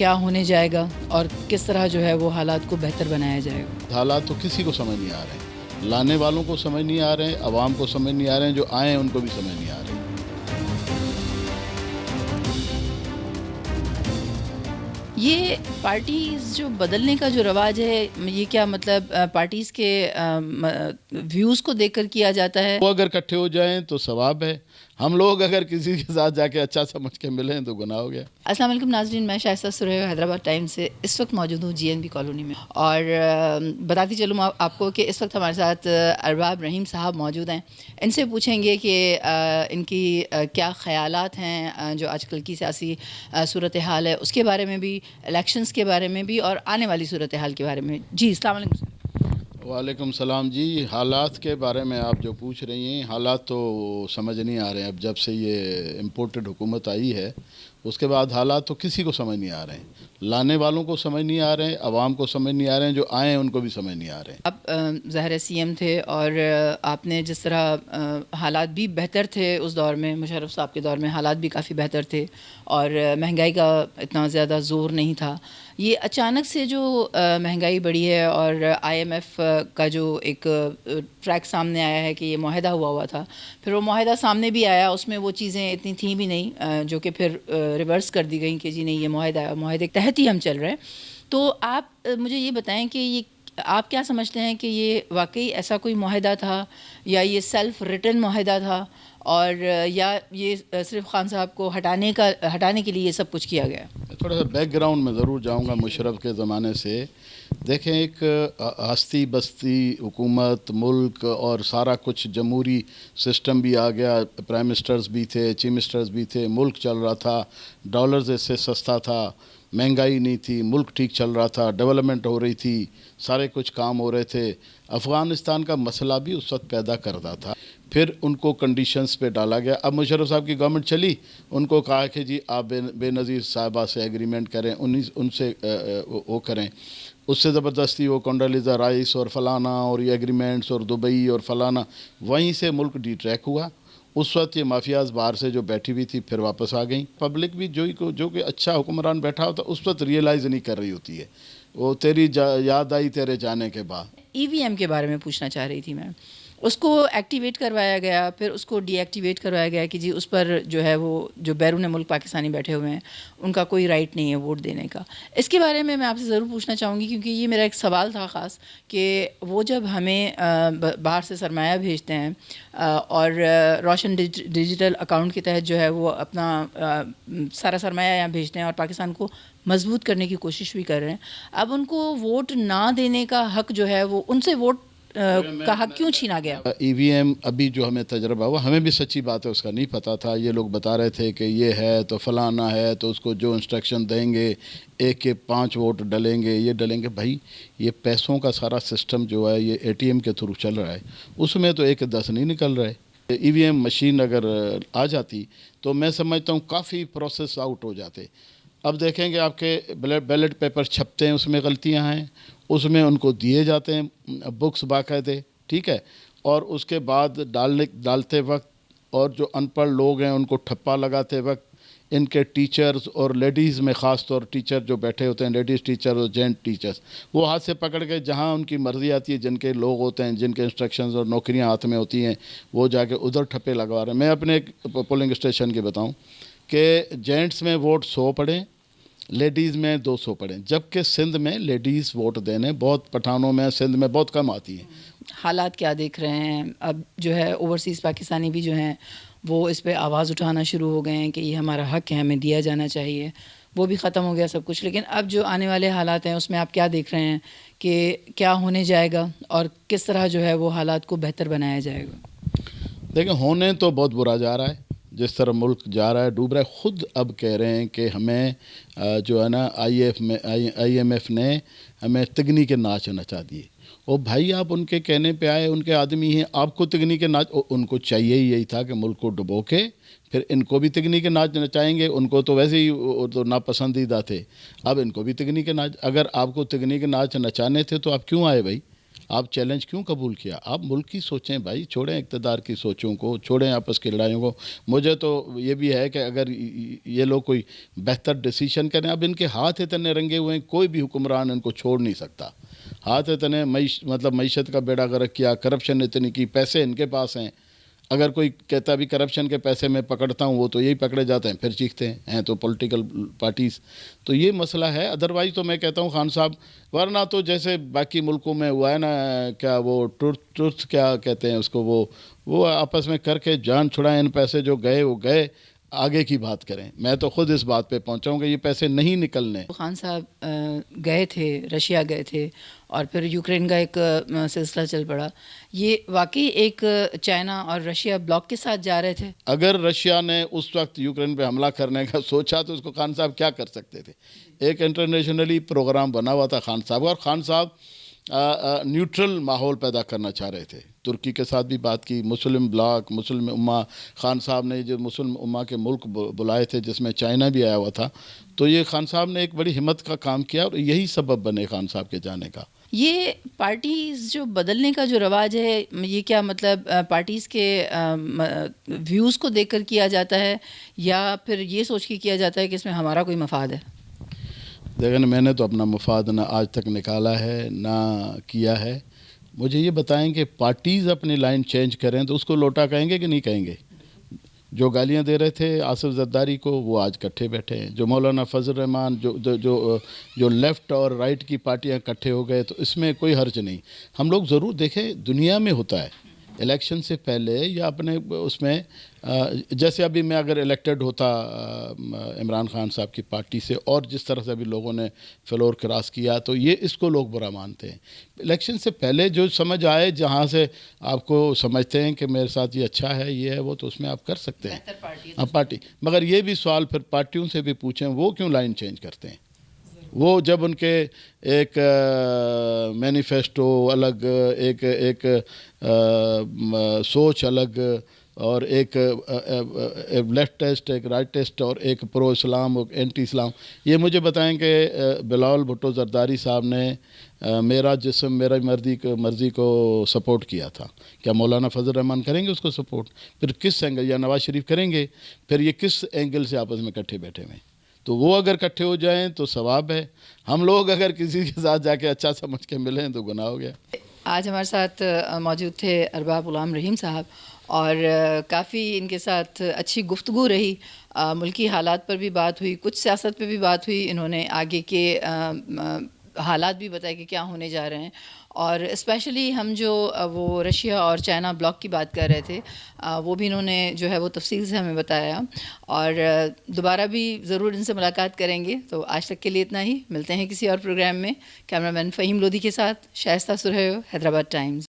کیا ہونے جائے گا اور کس طرح جو ہے وہ حالات کو بہتر بنایا جائے گا؟ حالات تو کسی کو سمجھ نہیں آ رہے ہیں، لانے والوں کو سمجھ نہیں آ رہے ہیں، عوام کو سمجھ نہیں آ رہے ہیں، جو آئے ہیں ان کو بھی سمجھ نہیں آ رہے ہیں۔ یہ پارٹیز جو بدلنے کا جو رواج ہے، یہ کیا مطلب پارٹیز کے ویوز کو دیکھ کر کیا جاتا ہے؟ وہ اگر اکٹھے ہو جائیں تو ثواب ہے، ہم لوگ اگر کسی کے ساتھ جا کے اچھا سمجھ کے ملیں تو گناہ ہو گیا۔ السلام علیکم ناظرین، میں شائستہ سرور حیدرآباد ٹائم سے اس وقت موجود ہوں جی این بی کالونی میں، اور بتاتی چلوں آپ کو کہ اس وقت ہمارے ساتھ ارباب رحیم صاحب موجود ہیں۔ ان سے پوچھیں گے کہ ان کی کیا خیالات ہیں جو آج کل کی سیاسی صورتحال ہے اس کے بارے میں بھی، الیکشنز کے بارے میں بھی، اور آنے والی صورتحال کے بارے میں۔ جی السلام علیکم۔ وعلیکم السلام جی۔ حالات کے بارے میں آپ جو پوچھ رہی ہیں، حالات تو سمجھ نہیں آ رہے ہیں۔ اب جب سے یہ امپورٹڈ حکومت آئی ہے اس کے بعد حالات تو کسی کو سمجھ نہیں آ رہے ہیں، لانے والوں کو سمجھ نہیں آ رہے ہیں، عوام کو سمجھ نہیں آ رہے ہیں، جو آئے ہیں ان کو بھی سمجھ نہیں آ رہے ہیں۔ آپ ظاہر سی ایم تھے اور آپ نے جس طرح حالات بھی بہتر تھے اس دور میں، مشرف صاحب کے دور میں حالات بھی کافی بہتر تھے اور مہنگائی کا اتنا زیادہ زور نہیں تھا۔ یہ اچانک سے جو مہنگائی بڑھی ہے اور آئی ایم ایف کا جو ایک ٹریک سامنے آیا ہے کہ یہ معاہدہ ہوا تھا، پھر وہ معاہدہ سامنے بھی آیا، اس میں وہ چیزیں اتنی تھیں بھی نہیں جو کہ پھر ریورس کر دی گئیں کہ جی نہیں یہ معاہدے کے تحت ہی ہم چل رہے ہیں۔ تو آپ مجھے یہ بتائیں کہ یہ آپ کیا سمجھتے ہیں کہ یہ واقعی ایسا کوئی معاہدہ تھا یا یہ سیلف ریٹن معاہدہ تھا، اور یا یہ صرف خان صاحب کو ہٹانے کے لیے یہ سب کچھ کیا گیا؟ تھوڑا سا بیک گراؤنڈ میں ضرور جاؤں گا مشرف کے زمانے سے۔ دیکھیں، ایک ہستی بستی حکومت، ملک اور سارا کچھ جمہوری سسٹم بھی آ گیا، پرائم منسٹرز بھی تھے، چیف منسٹرز بھی تھے، ملک چل رہا تھا، ڈالرز اس سے سستا تھا، مہنگائی نہیں تھی، ملک ٹھیک چل رہا تھا، ڈیولپمنٹ ہو رہی تھی، سارے کچھ کام ہو رہے تھے۔ افغانستان کا مسئلہ بھی اس وقت پیدا کرتا تھا، پھر ان کو کنڈیشنز پہ ڈالا گیا۔ اب مشرف صاحب کی گورنمنٹ چلی، ان کو کہا کہ جی آپ بے نظیر صاحبہ سے ایگریمنٹ کریں، ان سے وہ کریں، اس سے زبردستی وہ کونڈولیزا رائس اور فلانا اور یہ ایگریمنٹس اور دبئی اور فلانا، وہیں سے ملک ڈی ٹریک ہوا۔ اس وقت یہ مافیاز باہر سے جو بیٹھی ہوئی تھی پھر واپس آ گئیں۔ پبلک بھی جو کہ اچھا حکمران بیٹھا ہوتا اس وقت ریئلائز نہیں کر رہی ہوتی ہے، وہ تیری یاد آئی تیرے جانے کے بعد۔ ای وی ایم کے بارے میں پوچھنا چاہ رہی تھی میں۔ اس کو ایکٹیویٹ کروایا گیا، پھر اس کو ڈی ایکٹیویٹ کروایا گیا کہ جی اس پر جو ہے وہ جو بیرون ملک پاکستانی بیٹھے ہوئے ہیں ان کا کوئی رائٹ نہیں ہے ووٹ دینے کا۔ اس کے بارے میں آپ سے ضرور پوچھنا چاہوں گی کیونکہ یہ میرا ایک سوال تھا خاص کہ وہ جب ہمیں باہر سے سرمایہ بھیجتے ہیں اور روشن ڈیجیٹل اکاؤنٹ کے تحت جو ہے وہ اپنا سارا سرمایہ یہاں بھیجتے ہیں اور پاکستان کو مضبوط کرنے کی کوشش بھی کر رہے ہیں، اب ان کو ووٹ نہ دینے کا حق جو ہے وہ ان سے ووٹ کا حق کیوں چھینا گیا؟ ای وی ایم ابھی جو ہمیں تجربہ ہوا، ہمیں بھی سچی بات ہے اس کا نہیں پتہ تھا۔ یہ لوگ بتا رہے تھے کہ یہ ہے تو فلانا ہے تو اس کو جو انسٹرکشن دیں گے، ایک کے 5 ووٹ ڈلیں گے، یہ ڈلیں گے۔ بھائی یہ پیسوں کا سارا سسٹم جو ہے یہ اے ٹی ایم کے تھرو چل رہا ہے، اس میں تو 1-10 نہیں نکل رہے۔ ای وی ایم مشین اگر آ جاتی تو میں سمجھتا ہوں کافی پروسیس آؤٹ ہو جاتے۔ اب دیکھیں کہ آپ کے بیلٹ پیپر چھپتے ہیں، اس میں غلطیاں ہیں، اس میں ان کو دیے جاتے ہیں بکس باقاعدے، ٹھیک ہے، اور اس کے بعد ڈالتے وقت اور جو ان پڑھ لوگ ہیں ان کو ٹھپا لگاتے وقت ان کے ٹیچرز اور لیڈیز میں خاص طور ٹیچر جو بیٹھے ہوتے ہیں، لیڈیز ٹیچر اور جینٹ ٹیچرز، وہ ہاتھ سے پکڑ کے جہاں ان کی مرضی آتی ہے، جن کے لوگ ہوتے ہیں، جن کے انسٹرکشنز اور نوکریاں ہاتھ میں ہوتی ہیں، وہ جا کے ادھر ٹھپے لگوا رہے ہیں۔ میں اپنے ایک پولنگ اسٹیشن کی بتاؤں کہ جینٹس میں ووٹ 100 پڑے، لیڈیز میں 200 پڑھیں، جبکہ سندھ میں لیڈیز ووٹ دینے بہت، پٹھانوں میں سندھ میں بہت کم آتی ہیں۔ حالات کیا دیکھ رہے ہیں اب؟ جو ہے اوورسیز پاکستانی بھی جو ہیں وہ اس پہ آواز اٹھانا شروع ہو گئے ہیں کہ یہ ہمارا حق ہے، ہمیں دیا جانا چاہیے۔ وہ بھی ختم ہو گیا سب کچھ، لیکن اب جو آنے والے حالات ہیں اس میں آپ کیا دیکھ رہے ہیں کہ کیا ہونے جائے گا اور کس طرح جو ہے وہ حالات کو بہتر بنایا جائے گا؟ دیکھیں، ہونے تو بہت برا جا رہا ہے، جس طرح ملک جا رہا ہے ڈوب رہا ہے۔ خود اب کہہ رہے ہیں کہ ہمیں جو ہے نا آئی ایم ایف نے ہمیں تگنی کے ناچ نچا دیے۔ اور بھائی آپ ان کے کہنے پہ آئے، ان کے آدمی ہیں، آپ کو تگنی کے ناچ، ان کو چاہیے ہی یہی تھا کہ ملک کو ڈبو کے پھر ان کو بھی تگنی کے ناچ نچائیں گے۔ ان کو تو ویسے ہی تو ناپسندیدہ تھے، اب ان کو بھی تگنی کے ناچ۔ اگر آپ کو تگنی کے ناچ نچانے تھے تو آپ کیوں آئے بھائی؟ آپ چیلنج کیوں قبول کیا؟ آپ ملک کی سوچیں بھائی، چھوڑیں اقتدار کی سوچوں کو، چھوڑیں آپس کی لڑائیوں کو. مجھے تو یہ بھی ہے کہ اگر یہ لوگ کوئی بہتر ڈیسیشن کریں، اب ان کے ہاتھ اتنے رنگے ہوئے ہیں، کوئی بھی حکمران ان کو چھوڑ نہیں سکتا. ہاتھ اتنے مطلب معیشت کا بیڑا غرق کیا، کرپشن اتنی کی، پیسے ان کے پاس ہیں. اگر کوئی کہتا بھی کرپشن کے پیسے میں پکڑتا ہوں، وہ تو یہی پکڑے جاتے ہیں، پھر چیختے ہیں تو پولیٹیکل پارٹیز. تو یہ مسئلہ ہے. ادروائز تو میں کہتا ہوں خان صاحب، ورنہ تو جیسے باقی ملکوں میں ہوا ہے نا، کیا وہ ٹروتھ کیا کہتے ہیں اس کو، وہ آپس میں کر کے جان چھڑائیں. ان پیسے جو گئے وہ گئے، آگے کی بات کریں. میں تو خود اس بات پہ پہنچا ہوں کہ یہ پیسے نہیں نکلنے. خان صاحب گئے تھے، رشیا گئے تھے، اور پھر یوکرین کا ایک سلسلہ چل پڑا. یہ واقعی ایک چائنا اور رشیا بلاک کے ساتھ جا رہے تھے؟ اگر رشیا نے اس وقت یوکرین پہ حملہ کرنے کا سوچا تو اس کو خان صاحب کیا کر سکتے تھے؟ ایک انٹرنیشنلی پروگرام بنا ہوا تھا خان صاحب، اور خان صاحب نیوٹرل ماحول پیدا کرنا چاہ رہے تھے. ترکی کے ساتھ بھی بات کی، مسلم بلاک، مسلم امہ. خان صاحب نے جو مسلم امہ کے ملک بلائے تھے جس میں چائنا بھی آیا ہوا تھا، تو یہ خان صاحب نے ایک بڑی ہمت کا کام کیا، اور یہی سبب بنے خان صاحب کے جانے کا. یہ پارٹیز جو بدلنے کا جو رواج ہے، یہ کیا مطلب پارٹیز کے ویوز کو دیکھ کر کیا جاتا ہے، یا پھر یہ سوچ کے کیا جاتا ہے کہ اس میں ہمارا کوئی مفاد ہے؟ دیکھیں، میں نے تو اپنا مفاد نہ آج تک نکالا ہے نہ کیا ہے. مجھے یہ بتائیں کہ پارٹیز اپنی لائن چینج کریں تو اس کو لوٹا کہیں گے کہ نہیں کہیں گے؟ جو گالیاں دے رہے تھے آصف زرداری کو، وہ آج کٹھے بیٹھے ہیں. جو مولانا فضل الرحمان، جو لیفٹ اور رائٹ کی پارٹیاں کٹھے ہو گئے، تو اس میں کوئی حرج نہیں. ہم لوگ ضرور دیکھیں، دنیا میں ہوتا ہے الیکشن سے پہلے یا اپنے اس میں، جیسے ابھی میں اگر الیکٹڈ ہوتا عمران خان صاحب کی پارٹی سے، اور جس طرح سے ابھی لوگوں نے فلور کراس کیا، تو یہ اس کو لوگ برا مانتے ہیں. الیکشن سے پہلے جو سمجھ آئے، جہاں سے آپ کو سمجھتے ہیں کہ میرے ساتھ یہ اچھا ہے، یہ ہے وہ، تو اس میں آپ کر سکتے ہیں پارٹی. مگر یہ بھی سوال پھر پارٹیوں سے بھی پوچھیں، وہ کیوں لائن چینج کرتے ہیں؟ وہ جب ان کے ایک مینیفیسٹو الگ، ایک سوچ الگ، اور ایک لیفٹ ٹیسٹ، ایک رائٹ ٹیسٹ، اور ایک پرو اسلام اور اینٹی اسلام. یہ مجھے بتائیں کہ بلاول بھٹو زرداری صاحب نے میرا جسم میرا مرضی کو سپورٹ کیا تھا. کیا مولانا فضل الرحمان کریں گے اس کو سپورٹ؟ پھر کس اینگل؟ یا نواز شریف کریں گے؟ پھر یہ کس اینگل سے آپس میں کٹھے بیٹھے ہوئے؟ تو وہ اگر کٹھے ہو جائیں تو ثواب ہے. ہم لوگ اگر کسی کے ساتھ جا کے اچھا سمجھ کے ملیں تو گناہ ہو گیا. آج ہمارے ساتھ موجود تھے ارباب غلام رحیم صاحب، اور کافی ان کے ساتھ اچھی گفتگو رہی. ملکی حالات پر بھی بات ہوئی، کچھ سیاست پہ بھی بات ہوئی. انہوں نے آگے کے حالات بھی بتائے کہ کیا ہونے جا رہے ہیں، اور اسپیشلی ہم جو وہ رشیا اور چائنا بلاک کی بات کر رہے تھے، وہ بھی انہوں نے جو ہے وہ تفصیل سے ہمیں بتایا. اور دوبارہ بھی ضرور ان سے ملاقات کریں گے. تو آج تک کے لیے اتنا ہی. ملتے ہیں کسی اور پروگرام میں. کیمرہ مین فہیم لودھی کے ساتھ شائستہ سرہیو، حیدرآباد ٹائمز.